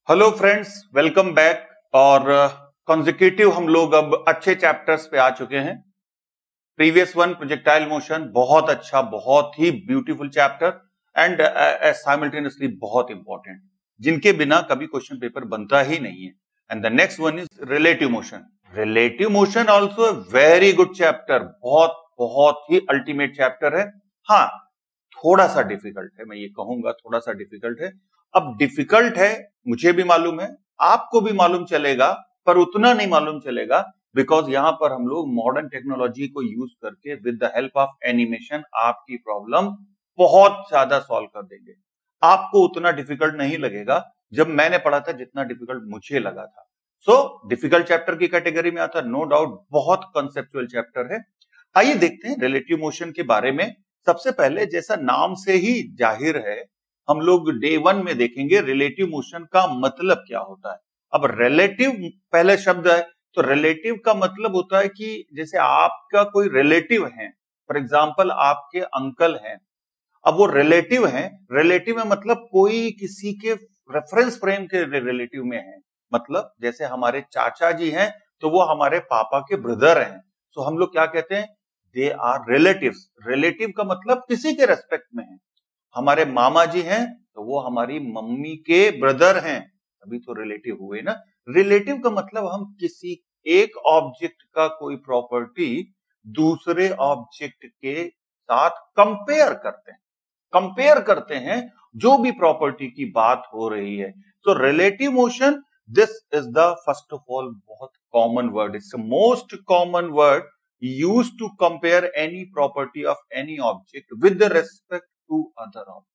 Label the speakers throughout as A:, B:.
A: Hello friends, welcome back. और consecutive हम लोग अब अच्छे चैप्टर्स पे आ चुके हैं। प्रीवियस वन प्रोजेक्टाइल मोशन बहुत अच्छा, बहुत ही ब्यूटीफुल चैप्टर एंड साइमल्टेनियसली बहुत इंपॉर्टेंट, जिनके बिना कभी क्वेश्चन पेपर बनता ही नहीं है। And the next one is relative motion. Relative motion also very good chapter, बहुत बहुत ही अल्टीमेट चैप्टर है। हाँ, थोड़ा सा डिफिकल्ट है, मैं ये कहूंगा थोड़ा सा डिफिकल्ट है। अब डिफिकल्ट है, मुझे भी मालूम है, आपको भी मालूम चलेगा, पर उतना नहीं मालूम चलेगा, बिकॉज यहां पर हम लोग मॉडर्न टेक्नोलॉजी को यूज करके with the help of animation आपकी प्रॉब्लम बहुत ज्यादा सॉल्व कर देंगे। आपको उतना डिफिकल्ट नहीं लगेगा जब मैंने पढ़ा था जितना डिफिकल्ट मुझे लगा था। सो डिफिकल्ट चैप्टर की कैटेगरी में आता, नो डाउट, बहुत कंसेप्चुअल चैप्टर है। आइए देखते हैं रिलेटिव मोशन के बारे में। सबसे पहले, जैसा नाम से ही जाहिर है, हम लोग डे वन में देखेंगे रिलेटिव मोशन का मतलब क्या होता है। अब रिलेटिव पहले शब्द है, तो रिलेटिव का मतलब होता है कि जैसे आपका कोई रिलेटिव है, फॉर एग्जाम्पल आपके अंकल हैं। अब वो रिलेटिव हैं, रिलेटिव में मतलब कोई किसी के रेफरेंस फ्रेम के रिलेटिव में है। मतलब जैसे हमारे चाचा जी हैं, तो वो हमारे पापा के ब्रदर हैं, तो हम लोग क्या कहते हैं, दे आर रिलेटिव्स। रिलेटिव का मतलब किसी के रेस्पेक्ट में है। हमारे मामा जी हैं, तो वो हमारी मम्मी के ब्रदर हैं, अभी तो रिलेटिव हुए ना। रिलेटिव का मतलब हम किसी एक ऑब्जेक्ट का कोई प्रॉपर्टी दूसरे ऑब्जेक्ट के साथ कंपेयर करते हैं जो भी प्रॉपर्टी की बात हो रही है। तो relative motion, this is the first of all बहुत common word, it's most common word use to compare any property of any object with respect to other object.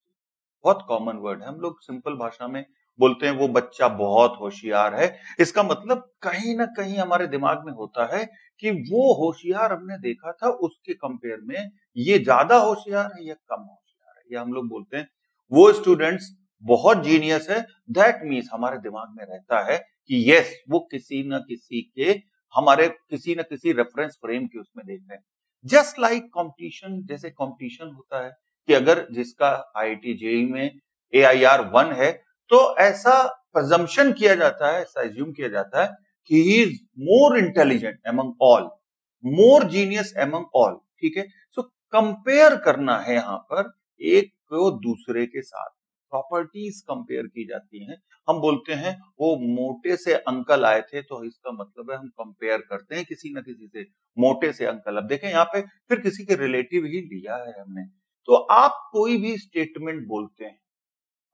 A: बहुत कॉमन वर्ड है, हम लोग सिंपल भाषा में बोलते हैं वो बच्चा बहुत होशियार है। इसका मतलब कहीं ना कहीं हमारे दिमाग में होता है कि वो होशियार हमने देखा था, उसके कंपेयर में ये ज्यादा होशियार है या कम होशियार है। या हम लोग बोलते हैं वो स्टूडेंट्स बहुत जीनियस है, दैट मीन्स हमारे दिमाग में रहता है कि यस, वो किसी न किसी के, हमारे किसी न किसी रेफरेंस फ्रेम के उसमें देख रहे हैं। जस्ट लाइक कंपटीशन, जैसे कंपटीशन होता है कि अगर जिसका आईआईटी जेईई में AIR 1 है, तो ऐसा प्रजम्पशन किया जाता है, ऐसा एज्यूम किया जाता है कि he is more intelligent among all, more genius among all. ठीक है, सो कंपेयर करना है यहां पर एक को दूसरे के साथ, प्रॉपर्टीज कंपेयर की जाती हैं। हम बोलते हैं वो मोटे से अंकल आए थे, तो इसका मतलब है हम कंपेयर करते हैं किसी न किसी से, मोटे से अंकल। अब देखें यहाँ पे फिर किसी के रिलेटिव ही लिया है हमने। तो आप कोई भी स्टेटमेंट बोलते हैं,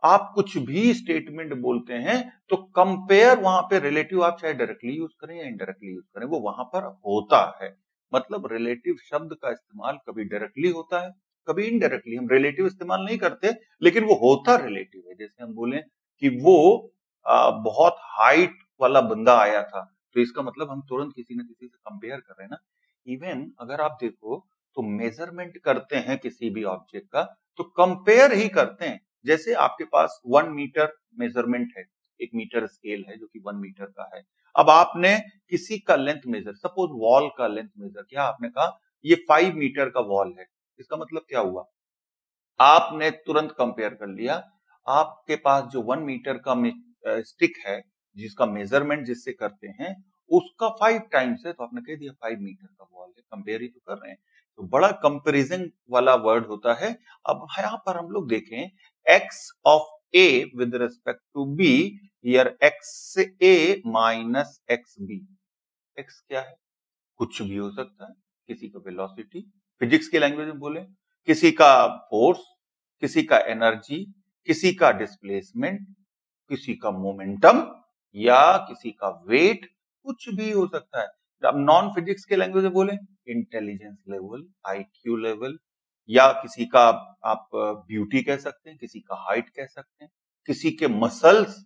A: आप कुछ भी स्टेटमेंट बोलते हैं, तो कंपेयर वहां पे रिलेटिव आप चाहे डायरेक्टली यूज करें या इनडायरेक्टली यूज करें, वो वहां पर होता है। मतलब रिलेटिव शब्द का इस्तेमाल कभी डायरेक्टली होता है, कभी इनडायरेक्टली। हम रिलेटिव इस्तेमाल नहीं करते, लेकिन वो होता रिलेटिव है। जैसे हम बोले कि वो बहुत हाइट वाला बंदा आया था, तो इसका मतलब हम तुरंत किसी न किसी से कंपेयर कर रहे हैं ना। इवन अगर आप देखो तो मेजरमेंट करते हैं किसी भी ऑब्जेक्ट का, तो कंपेयर ही करते हैं। जैसे आपके पास 1 मीटर मेजरमेंट है, 1 मीटर स्केल है जो कि 1 मीटर का है। अब आपने किसी का लेंथ मेजर, सपोज वॉल का लेंथ मेजर किया, आपने कहा ये 5 मीटर का वॉल है। इसका मतलब क्या हुआ, आपने तुरंत कंपेयर कर लिया। आपके पास जो 1 मीटर का स्टिक है, जिसका मेजरमेंट जिससे करते हैं, उसका 5 टाइम्स है, तो आपने कह दिया 5 मीटर का वॉल है। कंपेयर ही तो कर रहे हैं, तो बड़ा कंपेरिजन वाला वर्ड होता है। अब यहां पर हम लोग देखें X of A with respect to B, here X A minus x B. X क्या है, कुछ भी हो सकता है, किसी का वेलोसिटी, फिजिक्स की लैंग्वेज में बोले, किसी का फोर्स, किसी का एनर्जी, किसी का डिस्प्लेसमेंट, किसी का मोमेंटम, या किसी का वेट, कुछ भी हो सकता है। अब नॉन फिजिक्स के लैंग्वेज में बोले, इंटेलिजेंस लेवल, IQ लेवल, या किसी का आप ब्यूटी कह सकते हैं, किसी का हाइट कह सकते हैं, किसी के मसल्स,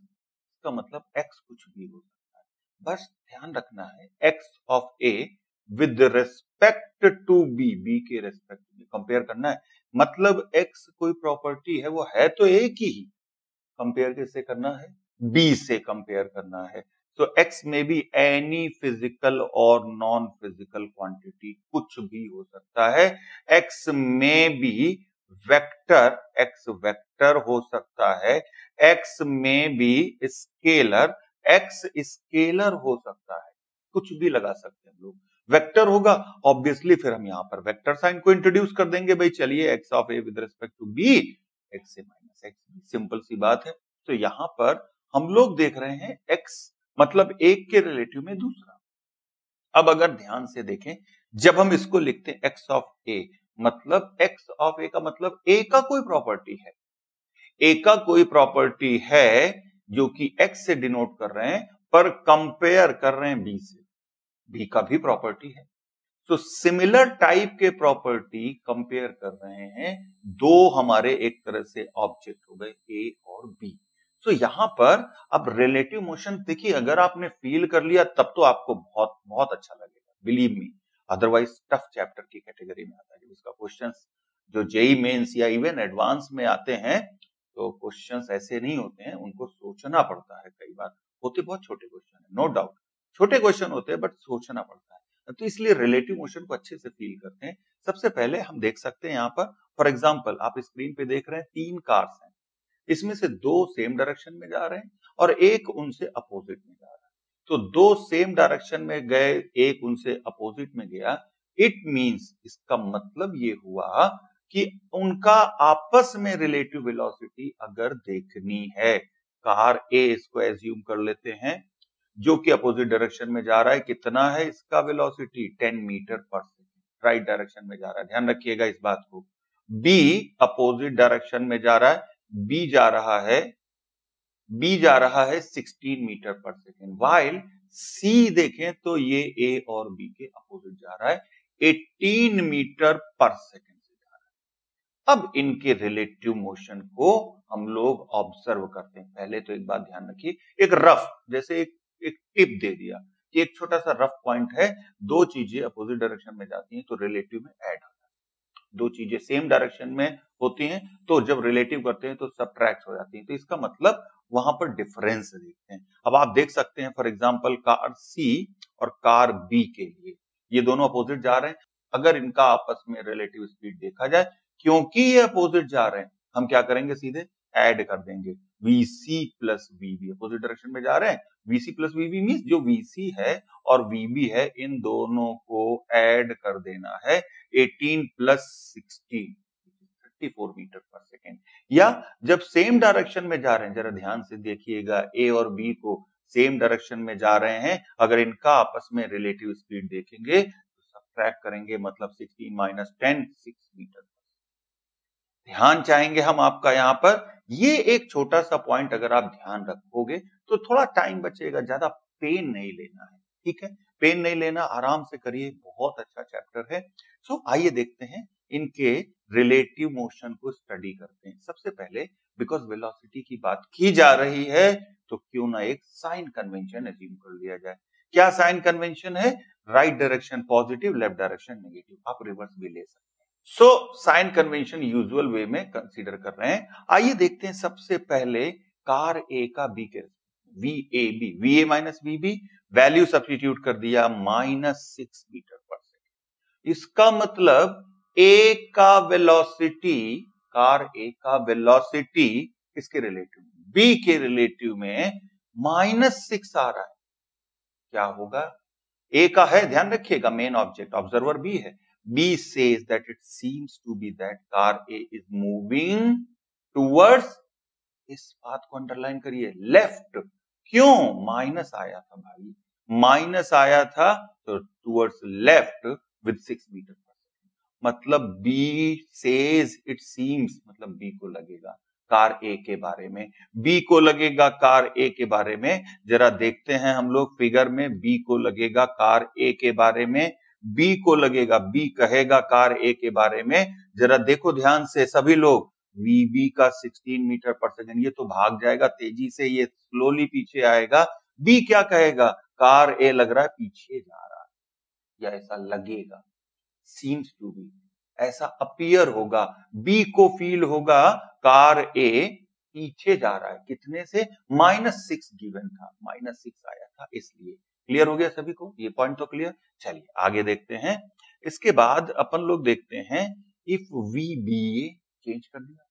A: का मतलब एक्स कुछ भी हो सकता है। बस ध्यान रखना है X of A with respect to B, B के रिस्पेक्ट में कंपेयर करना है। मतलब एक्स कोई प्रॉपर्टी है, वो है तो एक ही, कंपेयर किससे करना है, बी से कंपेयर करना है। तो एक्स में भी एनी फिजिकल और नॉन फिजिकल क्वांटिटी, कुछ भी हो सकता है। एक्स में भी वेक्टर, एक्स वेक्टर हो सकता है, एक्स में भी स्केलर, एक्स स्केलर हो सकता है, कुछ भी लगा सकते हैं लोग। वेक्टर होगा ऑब्वियसली, फिर हम यहां पर वेक्टर साइन को इंट्रोड्यूस कर देंगे, भाई चलिए x of A with respect to B, x A minus x B, simple सी बात है। तो यहां पर हम लोग देख रहे हैं एक्स मतलब एक के रिलेटिव में दूसरा। अब अगर ध्यान से देखें, जब हम इसको लिखते हैं एक्स ऑफ ए, मतलब एक्स ऑफ ए का मतलब ए का कोई प्रॉपर्टी है, ए का कोई प्रॉपर्टी है जो कि एक्स से डिनोट कर रहे हैं, पर कंपेयर कर रहे हैं बी से, बी का भी प्रॉपर्टी है। तो सिमिलर टाइप के प्रॉपर्टी कंपेयर कर रहे हैं, दो हमारे एक तरह से ऑब्जेक्ट हो गए ए और बी। तो यहां पर अब रिलेटिव मोशन देखिए, अगर आपने फील कर लिया तब तो आपको बहुत बहुत अच्छा लगेगा, believe me. Otherwise tough chapter की कैटेगरी में आता है, इसका क्वेश्चंस जो जेई मेंस या इवन एडवांस में आते हैं, तो क्वेश्चंस ऐसे नहीं होते हैं, उनको सोचना पड़ता है। कई बार होते बहुत छोटे क्वेश्चन है, नो डाउट छोटे क्वेश्चन होते हैं, बट सोचना पड़ता है। तो इसलिए रिलेटिव मोशन को अच्छे से फील करते हैं। सबसे पहले हम देख सकते हैं यहाँ पर, फॉर एग्जाम्पल आप स्क्रीन पे देख रहे हैं 3 कार्स हैं, इसमें से 2 सेम डायरेक्शन में जा रहे हैं और एक उनसे अपोजिट में जा रहा है। तो 2 सेम डायरेक्शन में गए, एक उनसे अपोजिट में गया, इट मींस इसका मतलब ये हुआ कि उनका आपस में रिलेटिव वेलोसिटी अगर देखनी है, कार ए इसको एज्यूम कर लेते हैं जो कि अपोजिट डायरेक्शन में जा रहा है, कितना है इसका velocity 10 metre per second, right direction में जा रहा है, ध्यान रखिएगा इस बात को। बी अपोजिट डायरेक्शन में जा रहा है, बी जा रहा है 16 मीटर पर सेकेंड, वाइल सी देखें तो ये ए और बी के अपोजिट जा रहा है, 18 मीटर पर सेकेंड से जा रहा है। अब इनके रिलेटिव मोशन को हम लोग ऑब्जर्व करते हैं। पहले तो एक बात ध्यान रखिए, एक रफ जैसे एक टिप दे दिया कि एक छोटा सा रफ पॉइंट है, दो चीजें अपोजिट डायरेक्शन में जाती हैं तो रिलेटिव में ऐड हो जाती है, दो चीजें सेम डायरेक्शन में होती हैं तो जब रिलेटिव करते हैं तो सबट्रैक्ट हो जाती हैं, तो इसका मतलब वहां पर डिफरेंस देखते हैं। अब आप देख सकते हैं फॉर एग्जांपल कार सी और कार बी के लिए, ये दोनों अपोजिट जा रहे हैं, अगर इनका आपस में रिलेटिव स्पीड देखा जाए, क्योंकि ये अपोजिट जा रहे हैं, हम क्या करेंगे, सीधे ऐड कर देंगे, VC plus VB opposite direction में जा रहे हैं, VC प्लस VB मींस जो VC है और VB है, इन दोनों को ऐड कर देना है, 18 प्लस 16 34 मीटर पर सेकेंड। या जब सेम डायरेक्शन में जा रहे हैं, जरा ध्यान से देखिएगा, ए और बी को सेम डायरेक्शन में जा रहे हैं, अगर इनका आपस में रिलेटिव स्पीड देखेंगे तो सबट्रैक्ट करेंगे, मतलब 16 माइनस 10 6 मीटर। ध्यान चाहेंगे हम आपका यहाँ पर, ये एक छोटा सा पॉइंट अगर आप ध्यान रखोगे तो थोड़ा टाइम बचेगा, ज्यादा पेन नहीं लेना है, ठीक है, पेन नहीं लेना, आराम से करिए, बहुत अच्छा चैप्टर है। सो आइए देखते हैं इनके रिलेटिव मोशन को स्टडी करते हैं। सबसे पहले बिकॉज वेलोसिटी की बात की जा रही है तो क्यों ना एक साइन कन्वेंशन अज्यूम कर लिया जाए। क्या साइन कन्वेंशन है? Right direction positive, left direction negative, आप रिवर्स भी ले सकते हैं। सो साइन कन्वेंशन यूजुअल वे में कंसीडर कर रहे हैं। आइए देखते हैं सबसे पहले कार ए का बी के V A minus V value substitute कर दिया -6 मीटर पर सेकेंड। इसका मतलब ए का वेलोसिटी, कार ए का वेलोसिटी किसके रिलेटिव में? बी के रिलेटिव में -6 आ रहा है। क्या होगा? ए का है, ध्यान रखिएगा, मेन ऑब्जेक्ट, ऑब्जर्वर बी है। B says that it seems to be that car A is moving towards, इस बात को अंडरलाइन करिए, लेफ्ट। क्यों? माइनस आया था भाई, माइनस आया था तो towards left with 6 metre per second. मतलब B says it seems, मतलब B को लगेगा कार ए के बारे में, बी को लगेगा कार ए के बारे में। जरा देखते हैं हम लोग फिगर में, बी को लगेगा कार ए के बारे में, बी को लगेगा, बी कहेगा कार ए के बारे में। जरा देखो ध्यान से सभी लोग, वीबी का 16 मीटर पर सेकेंड, ये तो भाग जाएगा तेजी से, ये स्लोली पीछे आएगा। बी क्या कहेगा? कार ए लग रहा है पीछे जा रहा है, या ऐसा लगेगा, सीम्स टू बी, ऐसा अपीयर होगा, बी को फील होगा कार ए पीछे जा रहा है। कितने से? -6 गिवन था, -6 आया था, इसलिए। क्लियर हो गया सभी को? ये पॉइंट तो क्लियर। चलिए आगे देखते हैं। इसके बाद अपन लोग देखते हैं, इफ वी बी, चेंज कर दिया।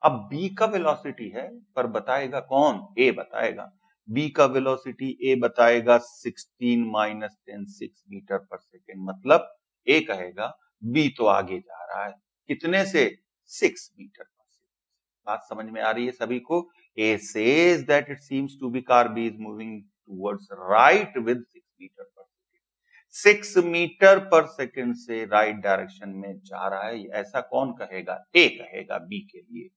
A: अब b का वेलोसिटी है पर बताएगा कौन? a बताएगा। b का वेलोसिटी a बताएगा 16 माइनस 10 6 मीटर पर सेकेंड, मतलब a कहेगा b तो आगे जा रहा है कितने से? 6 मीटर पर सेकेंड। बात समझ में आ रही है सभी को? a says that it seems to be car b is moving towards right with 6 metre per second. 6 metre per second से राइट डायरेक्शन में जा रहा है, ऐसा कौन कहेगा? a कहेगा b के लिए।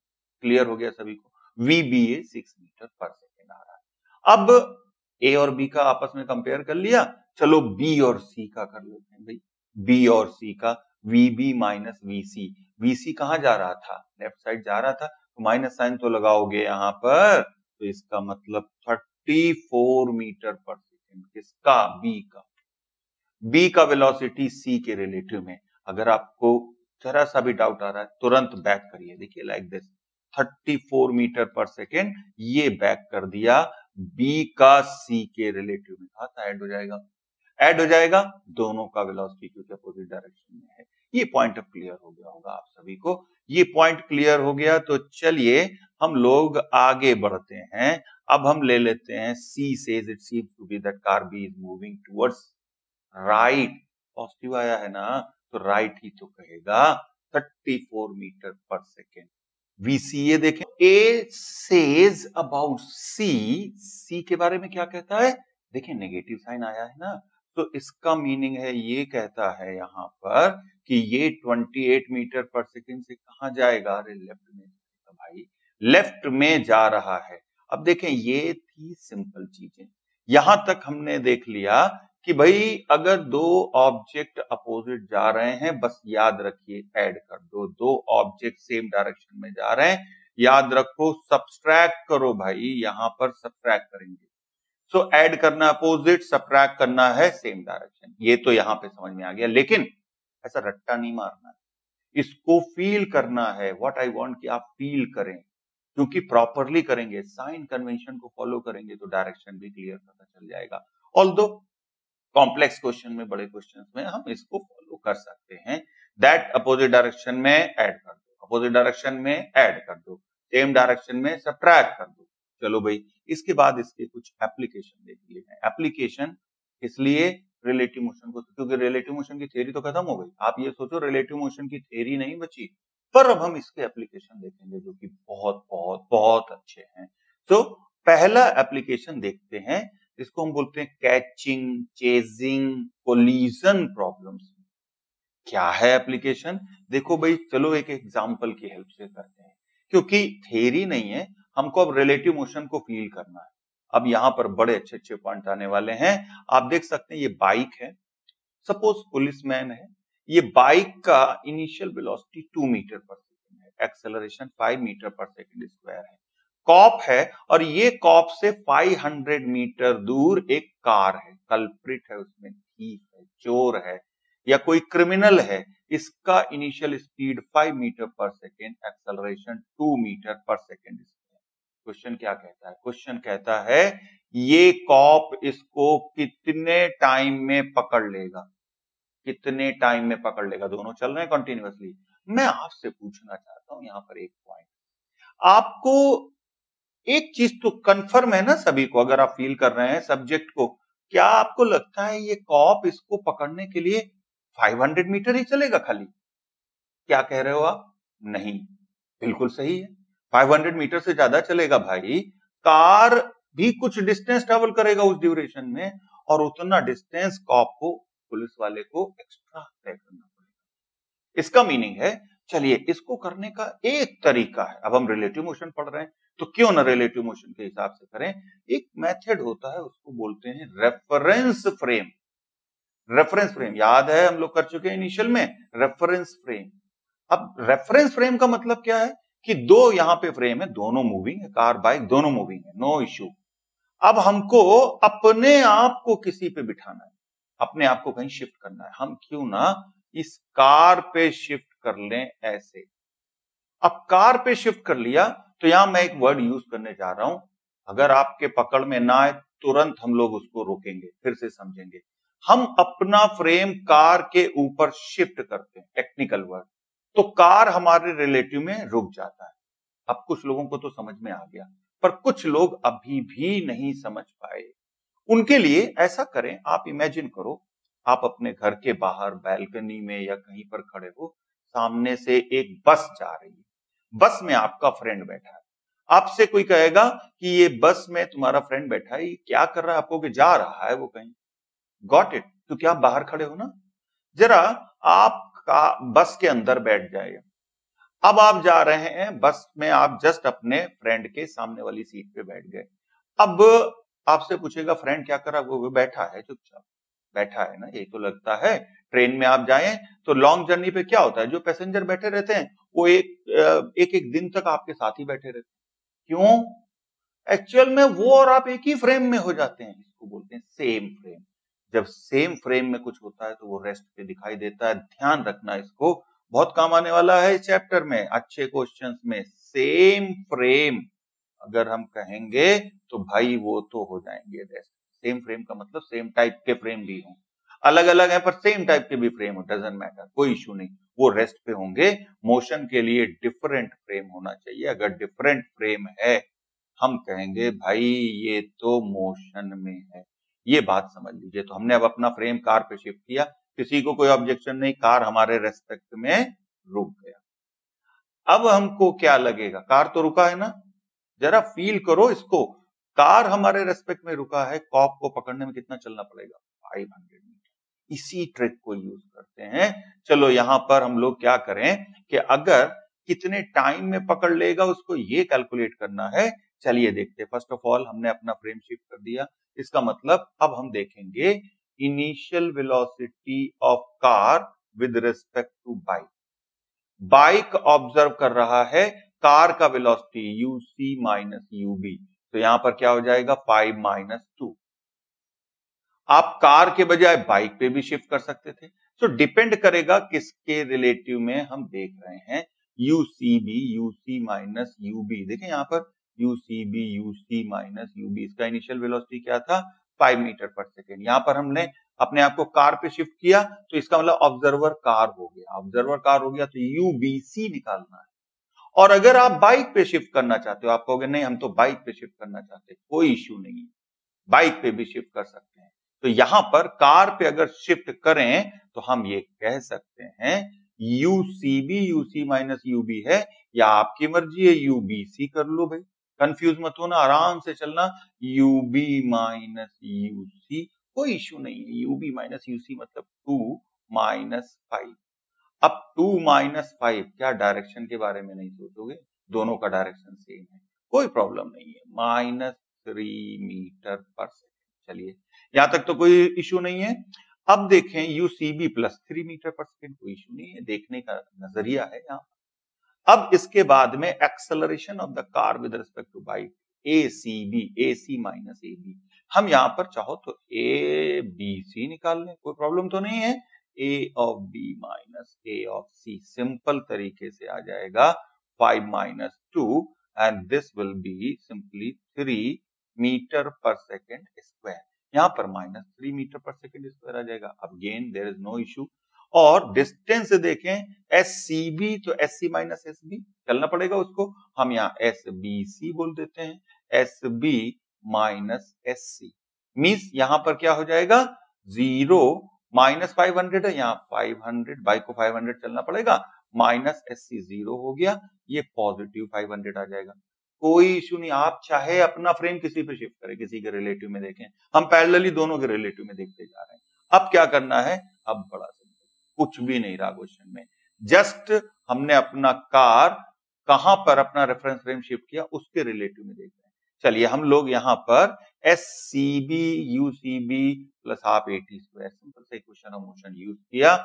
A: क्लियर हो गया सभी को? VBA 6 मीटर पर सेकेंड आ रहा है। अब A और B का आपस में कंपेयर कर लिया, चलो B और C का कर लेते हैं भाई। B और C का VB माइनस VC। VC कहां जा रहा था? लेफ्ट साइड जा रहा था, तो माइनस साइन तो लगाओगे यहां पर, तो इसका मतलब 34 मीटर पर सेकेंड। किसका? B का। B का वेलोसिटी C के रिलेटिव में। अगर आपको जरा सा भी डाउट आ रहा है तुरंत बैक करिए, देखिए like this 34 metre per second, ये बैक कर दिया B का C के रिलेटिव में। था ऐड हो जाएगा, ऐड हो जाएगा दोनों का वेलोसिटी क्योंकि अपोजिट डायरेक्शन में है। ये पॉइंट अब क्लियर हो गया होगा आप सभी को। ये पॉइंट क्लियर हो गया तो चलिए हम लोग आगे बढ़ते हैं। अब हम ले लेते हैं C says it seems to be that car B is moving towards right। Positive आया है ना, तो राइट ही तो कहेगा। 34 मीटर पर सेकेंड। VCA देखें, A says about C के बारे में क्या कहता है? देखिए नेगेटिव साइन आया है ना, तो इसका मीनिंग है, ये कहता है यहां पर कि ये 28 मीटर पर सेकेंड से कहां जाएगा? अरे लेफ्ट में भाई, लेफ्ट में जा रहा है। अब देखें ये थी सिंपल चीजें, यहां तक हमने देख लिया कि भाई अगर दो ऑब्जेक्ट अपोजिट जा रहे हैं, बस याद रखिए ऐड कर दो। दो ऑब्जेक्ट सेम डायरेक्शन में जा रहे हैं, याद रखो सब्सट्रैक्ट करो भाई, यहां पर सब्सट्रैक्ट करेंगे। सो ऐड करना अपोजिट, सब्ट्रैक्ट करना है सेम डायरेक्शन। ये तो यहां पे समझ में आ गया, लेकिन ऐसा रट्टा नहीं मारना है, इसको फील करना है। व्हाट आई वांट कि आप फील करें, क्योंकि प्रॉपरली करेंगे, साइन कन्वेंशन को फॉलो करेंगे तो डायरेक्शन भी क्लियर पता चल जाएगा। ऑल्दो कॉम्प्लेक्स क्वेश्चन में, बड़े क्वेश्चन में हम इसको फॉलो कर सकते हैं। दैट अपोजिट डायरेक्शन में ऐड कर दो, अपोजिट डायरेक्शन में ऐड कर दो, सेम डायरेक्शन में सब्ट्रैक्ट कर दो। चलो भाई, इसके बाद इसके कुछ एप्लीकेशन देख लेते हैं। एप्लीकेशन इसलिए रिलेटिव मोशन को, क्योंकि रिलेटिव मोशन की थ्योरी तो खत्म हो गई। आप ये सोचो रिलेटिव मोशन की थ्योरी नहीं बची, पर अब हम इसके एप्लीकेशन देखेंगे जो कि बहुत बहुत बहुत अच्छे हैं। तो पहला एप्लीकेशन देखते हैं, इसको हम बोलते हैं कैचिंग, चेजिंग, कोलिजन प्रॉब्लम्स। क्या है एप्लीकेशन? देखो भाई, चलो एक एग्जांपल की हेल्प से करते हैं, क्योंकि थ्योरी नहीं है, हमको अब रिलेटिव मोशन को फील करना है। अब यहां पर बड़े अच्छे अच्छे पॉइंट आने वाले हैं। आप देख सकते हैं ये बाइक है, सपोज पुलिसमैन है। ये बाइक का initial velocity 2 metre per second है, acceleration 5 metre per second square है। कॉप है और ये कॉप से 500 मीटर दूर एक कार है, कल्प्रिट है उसमें, थीफ है, चोर है या कोई क्रिमिनल है। इसका initial speed 5 metre per second, acceleration 2 metre per second. Question क्या कहता है? क्वेश्चन कहता है ये कॉप इसको कितने टाइम में पकड़ लेगा? कितने टाइम में पकड़ लेगा? दोनों चल रहे हैं कंटिन्यूअसली। मैं आपसे पूछना चाहता हूं यहां पर एक पॉइंट, आपको एक चीज तो कंफर्म है ना सभी को, अगर आप फील कर रहे हैं सब्जेक्ट को, क्या आपको लगता है ये कॉप इसको पकड़ने के लिए 500 मीटर ही चलेगा खाली? क्या कह रहे हो आप? नहीं, बिल्कुल सही है, 500 मीटर से ज्यादा चलेगा भाई। कार भी कुछ डिस्टेंस ट्रेवल करेगा उस ड्यूरेशन में, और उतना डिस्टेंस कॉप को, पुलिस वाले को एक्स्ट्रा तय करना पड़ेगा। इसका मीनिंग है, चलिए इसको करने का एक तरीका है। अब हम रिलेटिव मोशन पढ़ रहे हैं तो क्यों ना रिलेटिव मोशन के हिसाब से करें। एक मेथड होता है, उसको बोलते हैं रेफरेंस फ्रेम। रेफरेंस फ्रेम याद है, हम लोग कर चुके हैं इनिशियल में, रेफरेंस फ्रेम। अब रेफरेंस फ्रेम का मतलब क्या है कि दो यहां पे फ्रेम है, दोनों मूविंग है, कार बाइक दोनों मूविंग है, नो इश्यू। अब हमको अपने आप को किसी पे बिठाना है, अपने आप को कहीं शिफ्ट करना है। हम क्यों ना इस कार पे शिफ्ट कर लें ऐसे। अब कार पे शिफ्ट कर लिया तो यहां मैं एक वर्ड यूज करने जा रहा हूं, अगर आपके पकड़ में ना आए तुरंत हम लोग उसको रोकेंगे, फिर से समझेंगे। हम अपना फ्रेम कार के ऊपर शिफ्ट करते हैं, टेक्निकल वर्ड। तो कार हमारे रिलेटिव में रुक जाता है। अब कुछ लोगों को तो समझ में आ गया, पर कुछ लोग अभी भी नहीं समझ पाए। उनके लिए ऐसा करें, आप इमेजिन करो, आप अपने घर के बाहर बैल्कनी में या कहीं पर खड़े हो, सामने से एक बस जा रही है, बस में आपका फ्रेंड बैठा है। आपसे कोई कहेगा कि ये बस में तुम्हारा फ्रेंड बैठा है, ये क्या कर रहा है? आपको कि जा रहा है वो कहीं। Got it? क्योंकि आप बाहर खड़े हो ना। जरा आप बस के अंदर बैठ जाए। अब आप जा रहे हैं बस में, आप जस्ट अपने फ्रेंड के सामने वाली सीट पे बैठ गए। अब आपसे पूछेगा फ्रेंड क्या कर रहा है? वो बैठा है चुपचाप, बैठा है ना। ये तो लगता है ट्रेन में आप जाएं तो लॉन्ग जर्नी पे क्या होता है, जो पैसेंजर बैठे रहते हैं वो एक दिन तक आपके साथ ही बैठे रहते हैं। क्यों? एक्चुअल में वो और आप एक ही फ्रेम में हो जाते हैं। इसको बोलते हैं सेम फ्रेम। जब सेम फ्रेम में कुछ होता है तो वो रेस्ट पे दिखाई देता है। ध्यान रखना, इसको बहुत काम आने वाला है इस चैप्टर में, अच्छे क्वेश्चंस में। सेम फ्रेम अगर हम कहेंगे तो भाई वो तो हो जाएंगे रेस्ट। सेम फ्रेम का मतलब सेम टाइप के फ्रेम भी हों, अलग अलग है पर सेम टाइप के भी फ्रेम हो, डजंट मैटर, कोई इश्यू नहीं, वो रेस्ट पे होंगे। मोशन के लिए डिफरेंट फ्रेम होना चाहिए। अगर डिफरेंट फ्रेम है हम कहेंगे भाई ये तो मोशन में है। ये बात समझ लीजिए। तो हमने अब अपना फ्रेम कार पे शिफ्ट किया, किसी को कोई ऑब्जेक्शन नहीं, कार हमारे रेस्पेक्ट में रुक गया। अब हमको क्या लगेगा? कार तो रुका है ना, जरा फील करो इसको। कार हमारे रेस्पेक्ट में रुका है, कॉक को पकड़ने में कितना चलना पड़ेगा? 500 मीटर। इसी ट्रिक को यूज करते हैं। चलो यहां पर हम लोग क्या करें कि अगर कितने टाइम में पकड़ लेगा उसको ये कैलकुलेट करना है। चलिए देखते हैं। फर्स्ट ऑफ ऑल हमने अपना फ्रेम शिफ्ट कर दिया, इसका मतलब अब हम देखेंगे initial velocity of car with respect to bike. Bike observe कर रहा है कार का वेलोसिटी यूसी माइनस यूबी, तो यहां पर क्या हो जाएगा 5 माइनस 2। आप कार के बजाय बाइक पे भी शिफ्ट कर सकते थे। तो डिपेंड करेगा किसके रिलेटिव में हम देख रहे हैं। यूसीबी, यूसी माइनस यूबी, देखें यहां पर यूसीबी, यूसी माइनस यूबी, इसका इनिशियल वेलोसिटी क्या था 5 मीटर पर सेकेंड। यहां पर हमने अपने आप को कार पे शिफ्ट किया तो इसका मतलब ऑब्जर्वर कार हो गया। ऑब्जर्वर कार हो गया तो यूबीसी निकालना है। और अगर आप बाइक पे शिफ्ट करना चाहते हो, आप कहोगे नहीं हम तो बाइक पे शिफ्ट करना चाहते हैं, कोई इश्यू नहीं है, बाइक पे भी शिफ्ट कर सकते हैं। तो यहां पर कार पे अगर शिफ्ट करें तो हम ये कह सकते हैं यूसीबी यूसी माइनस यूबी है, या आपकी मर्जी है यूबीसी कर लो भाई, कंफ्यूज मत होना, आराम से चलना। यूबी माइनस यूसी, कोई इश्यू नहीं है। यूबी माइनस यूसी मतलब 2 माइनस 5। अब 2 माइनस 5, क्या डायरेक्शन के बारे में नहीं सोचोगे? दोनों का डायरेक्शन सेम है, कोई प्रॉब्लम नहीं है। Minus 3 metre per second. चलिए यहां तक तो कोई इश्यू नहीं है। अब देखें UCB plus 3 metre per second, कोई इश्यू नहीं है, देखने का नजरिया है यहाँ। अब इसके बाद में acceleration of the car with respect to bike, ACB, AC minus AB. हम यहां पर चाहो तो ए बी सी निकाल लें, कोई प्रॉब्लम तो नहीं है। A of B minus A of C, simple तरीके से आ जाएगा 5 minus 2 and this will be simply 3 metre per second square. यहां पर minus 3 metre per second square आ जाएगा। अब again there is no issue. और डिस्टेंस देखें एस सी बी, तो S C minus S B चलना पड़ेगा उसको, हम यहाँ एस बी सी बोल देते हैं। S B minus S C means यहां पर क्या हो जाएगा 0 माइनस 500 है, यहाँ 500, बाइक को 500 चलना पड़ेगा, माइनस एस सी 0 हो गया, ये पॉजिटिव 500 आ जाएगा। कोई इश्यू नहीं, आप चाहे अपना फ्रेम किसी पे शिफ्ट करें, किसी के रिलेटिव में देखें, हम पैरेलली दोनों के रिलेटिव में देखते जा रहे हैं। अब क्या करना है, अब बड़ा कुछ भी नहीं रहा क्वेश्चन में, जस्ट हमने अपना कार कहां पर अपना रेफरेंस फ्रेम शिफ्ट किया उसके रिलेटिव में देख रहे हैं। चलिए हम लोग यहां पर S C B UCB plus half AT square, simple से इक्वेशन ऑफ मोशन यूज किया,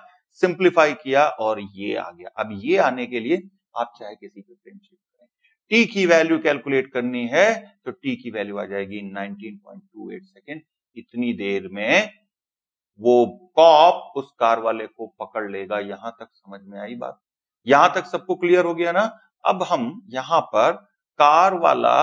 A: सिंप्लीफाई किया और ये आ गया। अब ये आने के लिए आप चाहे किसी पे फ्रेम शिफ्ट करें, टी की वैल्यू कैलकुलेट करनी है तो टी की वैल्यू आ जाएगी 19.28 सेकेंड। इतनी देर में वो कॉप उस कार वाले को पकड़ लेगा। यहां तक समझ में आई बात? यहां तक सबको क्लियर हो गया ना? अब हम यहां पर कार वाला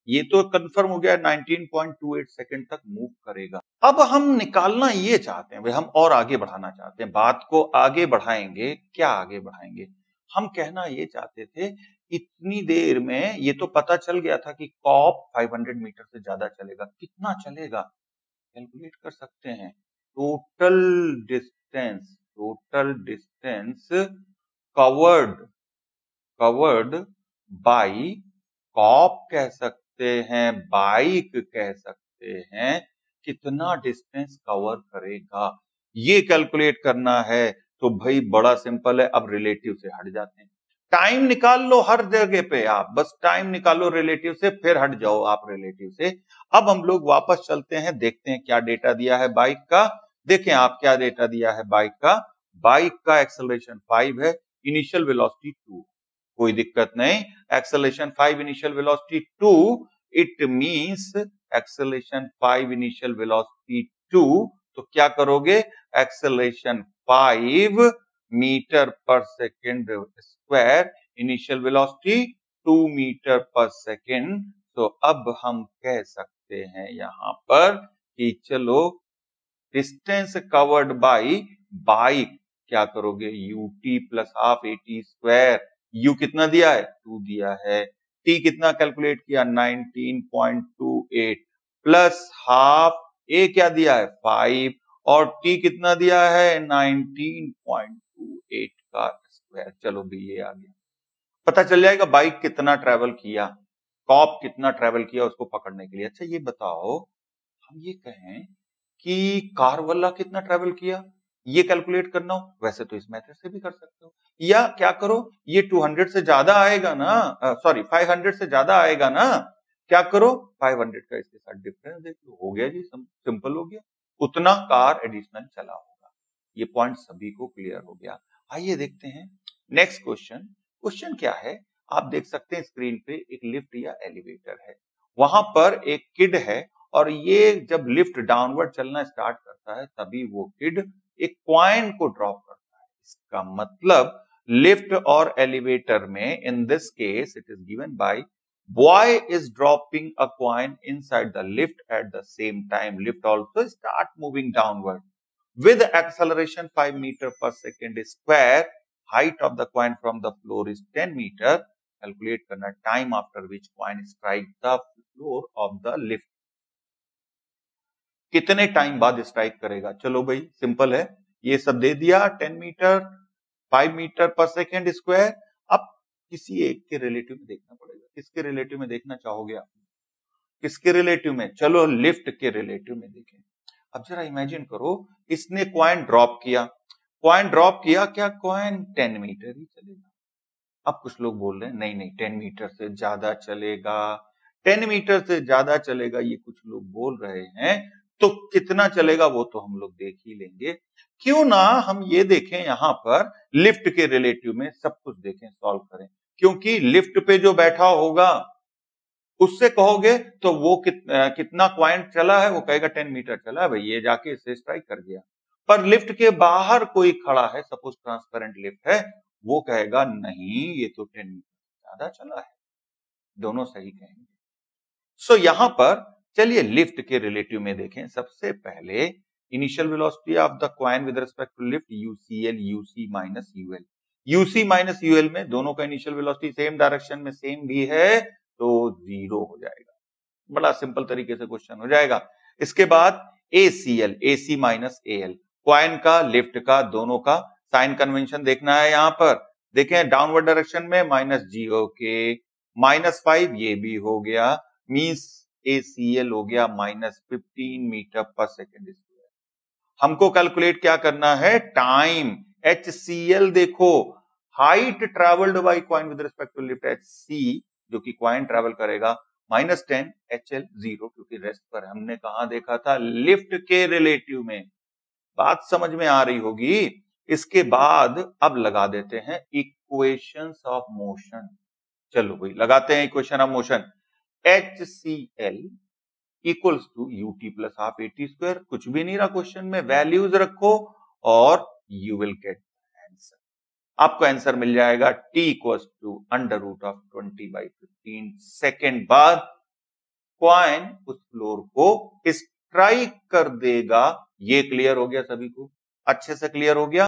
A: ये तो कंफर्म हो गया 19.28 सेकंड तक मूव करेगा। अब हम निकालना ये चाहते हैं भाई, हम और आगे बढ़ाना चाहते हैं, बात को आगे बढ़ाएंगे। क्या आगे बढ़ाएंगे? हम कहना ये चाहते थे इतनी देर में ये तो पता चल गया था कि कॉप 500 मीटर से ज्यादा चलेगा, कितना चलेगा कैलकुलेट कर सकते हैं। Total distance covered by cop कह सकते हैं, बाइक कह सकते हैं, कितना डिस्टेंस कवर करेगा ये कैलकुलेट करना है। तो भाई बड़ा सिंपल है, अब रिलेटिव से हट जाते हैं। टाइम निकाल लो हर जगह पे, आप बस टाइम निकालो रिलेटिव से, फिर हट जाओ आप रिलेटिव से। अब हम लोग वापस चलते हैं, देखते हैं क्या डेटा दिया है बाइक का। देखें आप क्या डेटा दिया है बाइक का। बाइक का एक्सेलरेशन 5 है, इनिशियल वेलोसिटी 2, कोई दिक्कत नहीं। Acceleration 5, initial velocity 2, it means acceleration 5, initial velocity 2, तो क्या करोगे, acceleration 5 metre per second square, initial velocity 2 metre per second. तो अब हम कह सकते हैं यहां पर कि चलो डिस्टेंस कवर्ड बाई बाइक, क्या करोगे, UT plus half AT square. You कितना दिया है, 2 दिया है। टी कितना कैलकुलेट किया, 19.28 प्लस हाफ, ए क्या दिया है 5, और टी कितना दिया है 19.28 का स्क्वायर। चलो भी ये आ गया, पता चल जाएगा बाइक कितना ट्रेवल किया, कॉप कितना ट्रेवल किया उसको पकड़ने के लिए। अच्छा ये बताओ, हम ये कहें कि कार वाला कितना ट्रेवल किया, ये कैलकुलेट करना हो, वैसे तो इस मेथड से भी कर सकते हो, या क्या करो, ये 200 से ज्यादा आएगा ना, सॉरी 500 से ज्यादा आएगा ना, क्या करो 500 का इसके साथ डिफरेंस देख लो, हो गया जी, सिंपल हो गया, उतना कार एडिशनल चला होगा। ये पॉइंट सभी को क्लियर हो गया। आइए देखते हैं नेक्स्ट क्वेश्चन। क्वेश्चन क्या है, आप देख सकते हैं स्क्रीन पे एक लिफ्ट या एलिवेटर है, वहां पर एक किड है, और ये जब लिफ्ट डाउनवर्ड चलना स्टार्ट करता है तभी वो किड एक कॉइन को ड्रॉप करता है। इसका मतलब लिफ्ट और एलिवेटर में in this case it is given by boy is dropping a coin inside the lift at the same time lift also start moving downward with acceleration 5 meter per second square. Height of the coin from the floor is 10 meter. Calculate करना time after which coin strike the floor of the lift. कितने time बाद strike करेगा, चलो भाई simple है, ये सब दे दिया, 10 metre 5 metre per second square. अब किसी एक के रिलेटिव में देखना पड़ेगा, किसके रिलेटिव में देखना चाहोगे आप, किसके रिलेटिव में, चलो लिफ्ट के रिलेटिव में देखें। अब जरा इमेजिन करो, इसने कॉइन ड्रॉप किया, कॉइन ड्रॉप किया, क्या कॉइन 10 मीटर ही चलेगा। अब कुछ लोग बोल रहे हैं नहीं नहीं 10 मीटर से ज्यादा चलेगा, 10 मीटर से ज्यादा चलेगा, ये कुछ लोग बोल रहे हैं, तो कितना चलेगा वो तो हम लोग देख ही लेंगे। क्यों ना हम ये देखें यहां पर लिफ्ट के रिलेटिव में सब कुछ देखें, सॉल्व करें, क्योंकि लिफ्ट पे जो बैठा होगा उससे कहोगे तो वो कितना क्वाइंट चला है, वो कहेगा 10 मीटर चला है भाई, ये जाके इससे स्ट्राइक कर गया। पर लिफ्ट के बाहर कोई खड़ा है, सपोज ट्रांसपेरेंट लिफ्ट है, वो कहेगा नहीं ये तो 10 मीटर ज्यादा चला है। दोनों सही कहेंगे। सो यहां पर चलिए लिफ्ट के रिलेटिव में देखें। सबसे पहले initial velocity of the coin with respect to lift UCL UC minus UL, UC minus UL में दोनों का इनिशियल वेलोसिटी सेम डायरेक्शन में सेम भी है तो 0 हो जाएगा। बड़ा सिंपल तरीके से क्वेश्चन हो जाएगा। इसके बाद ACL, AC minus AL, coin का लिफ्ट का दोनों का साइन कन्वेंशन देखना है। यहां पर देखें डाउनवर्ड डायरेक्शन में माइनस जी, ओके, -5 ये भी हो गया, मींस एसीएल हो गया -15 मीटर पर सेकेंड स्क्वायर। हमको कैलकुलेट क्या करना है, टाइम, HCL देखो, height travelled by coin with respect to lift, HC जो कि कॉइन ट्रेवल करेगा -10, HL 0, क्योंकि रेस्ट पर हमने कहा देखा था, लिफ्ट के रिलेटिव में। बात समझ में आ रही होगी। इसके बाद अब लगा देते हैं इक्वेशंस ऑफ मोशन। चलो भाई लगाते हैं equation of motion. HCL equals to UT plus half AT square, कुछ भी नहीं रहा क्वेश्चन में, वैल्यूज रखो और यू विल गेट आंसर। आपको आंसर मिल जाएगा t इक्वल्स टू √20/15 सेकेंड बाद कॉइन उस फ्लोर को स्ट्राइक कर देगा। ये क्लियर हो गया सभी को, अच्छे से क्लियर हो गया।